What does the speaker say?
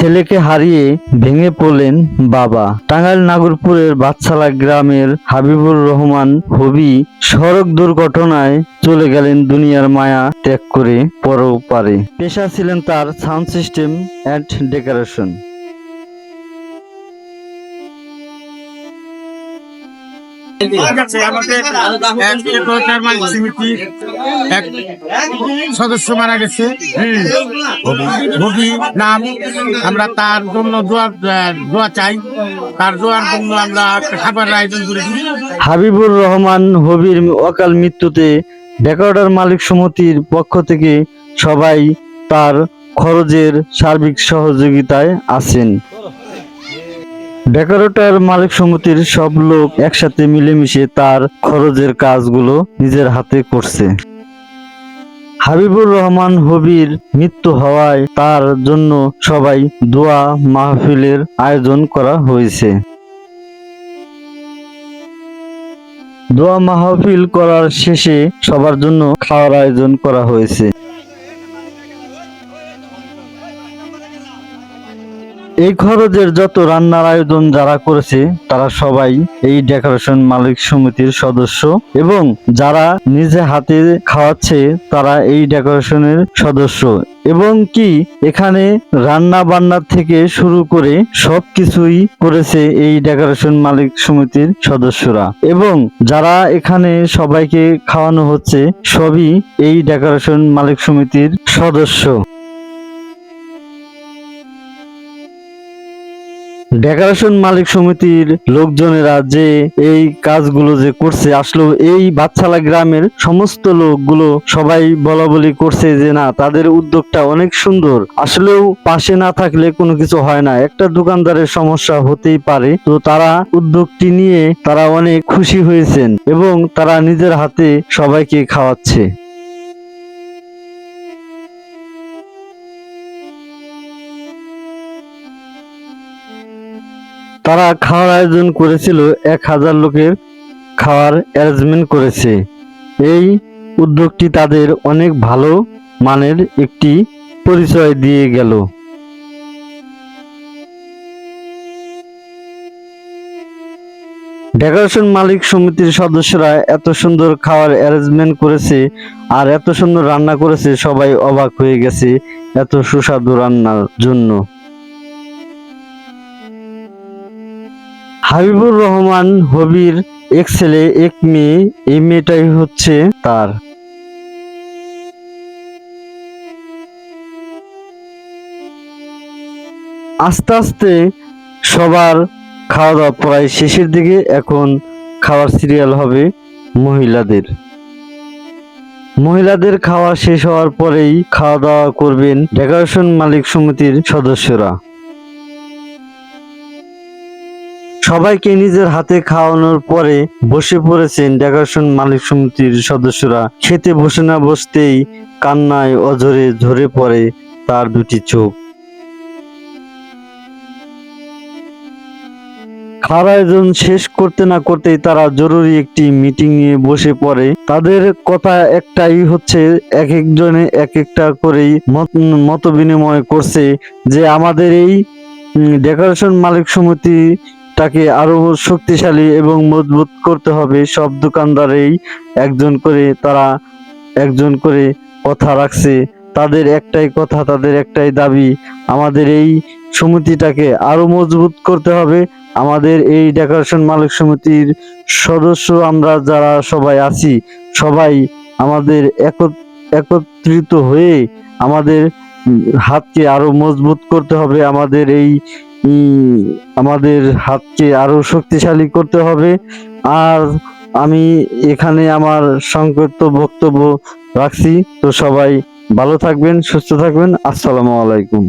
ছেলেকে হারিয়ে ভেঙে পড়লেন বাবা। টাঙ্গাইল নাগরপুরের বাদশালা গ্রামের হাবিবুর রহমান হবি সড়ক দুর্ঘটনায় চলে গেলেন দুনিয়ার মায়া ত্যাগ করে পরপারে। পেশা ছিলেন তার সাউন্ড সিস্টেম অ্যান্ড ডেকোরেশন। সদস্য মারা গেছে, নাম আমরা তার জন্য দোয়া চাই, তার দোয়ার জন্য আমরা খাবার আয়োজন করেছি। হাবিবুর রহমান হবির অকাল মৃত্যুতে ডেকোরেটর মালিক সমিতির পক্ষ থেকে সবাই তার খরচের সার্বিক সহযোগিতায় আছেন। ডেকোরেটর মালিক সমিতির সব লোক একসাথে মিলেমিশে তার খরচের কাজগুলো নিজের হাতে করছে। হাবিবুর রহমান হবির মৃত্যু হওয়ায় তার জন্য সবাই দোয়া মাহফিলের আয়োজন করা হয়েছে। দোয়া মাহফিল করার শেষে সবার জন্য খাওয়ার আয়োজন করা হয়েছে। এই খরচের যত রান্নার আয়োজন যারা করেছে তারা সবাই এই ডেকোরেশন মালিক সমিতির সদস্য, এবং যারা নিজে হাতে খাওয়াচ্ছে তারা এই ডেকোরেশনের সদস্য, এবং কি এখানে রান্না বান্না থেকে শুরু করে সবকিছুই করেছে এই ডেকোরেশন মালিক সমিতির সদস্যরা, এবং যারা এখানে সবাইকে খাওয়ানো হচ্ছে সবই এই ডেকোরেশন মালিক সমিতির সদস্য। ডেকোরেশন মালিক সমিতির লোকজনেরা যে এই কাজগুলো যে করছে, আসলে এই বাদশালা গ্রামের সমস্ত লোকগুলো সবাই বলা বলি করছে যে না, তাদের উদ্যোগটা অনেক সুন্দর। আসলেও পাশে না থাকলে কোনো কিছু হয় না, একটা দোকানদারের সমস্যা হতেই পারে। তো তারা উদ্যোগটি নিয়ে তারা অনেক খুশি হয়েছেন এবং তারা নিজের হাতে সবাইকে খাওয়াচ্ছে। তারা খাওয়ার আয়োজন করেছিল, 1000 লোকের খাওয়ার অ্যারেঞ্জমেন্ট করেছে। এই উদ্যোগটি তাদের অনেক ভালো মানের একটি পরিচয় দিয়ে গেল। ডেকোরেশন মালিক সমিতির সদস্যরা এত সুন্দর খাওয়ার অ্যারেঞ্জমেন্ট করেছে আর এত সুন্দর রান্না করেছে, সবাই অবাক হয়ে গেছে এত সুস্বাদু রান্নার জন্য। হাবিবুর রহমান হবির এক ছেলে এক মেয়ে, এই মেয়েটাই হচ্ছে তার। আস্তে আস্তে সবার খাওয়া দাওয়া প্রায় শেষের দিকে। এখন খাওয়ার সিরিয়াল হবে মহিলাদের খাওয়া শেষ হওয়ার পরেই খাওয়া দাওয়া করবেন ডেকোরেশন মালিক সমিতির সদস্যরা। সবাইকে নিজের হাতে খাওয়ানোর পরে বসে পড়েছেন ডেকোরেশন মালিক সমিতির সদস্যরা। খেতে বসে না বসতেই কান্নায় অঝরে ঝরে পড়ে তার দুটি চোখ। খাওয়ার আয়োজন শেষ করতে না করতেই তারা জরুরি একটি মিটিং নিয়ে বসে পড়ে। তাদের কথা একটাই হচ্ছে, এক একজনে এক একটা করেই মত বিনিময় করছে যে আমাদের এই ডেকোরেশন মালিক সমিতি তাকে আরো শক্তিশালী এবং মজবুত করতে হবে। সব দোকানদারেই একজন করে কথা রাখছে। তাদের একটাই কথা, তাদের একটাই দাবি, আমাদের এই সমিতিটাকে আরো মজবুত করতে হবে। আমাদের এই ডেকোরেশন মালিক সমিতির সদস্য আমরা যারা সবাই আছি, সবাই আমাদের একত্রিত হয়ে আমাদের হাতকে আরো মজবুত করতে হবে, আমাদের হাতকে আরো শক্তিশালী করতে হবে। আর আমি এখানে আমার সংক্ষিপ্ত বক্তব্য রাখছি। তো সবাই ভালো থাকবেন, সুস্থ থাকবেন। আসসালামু আলাইকুম।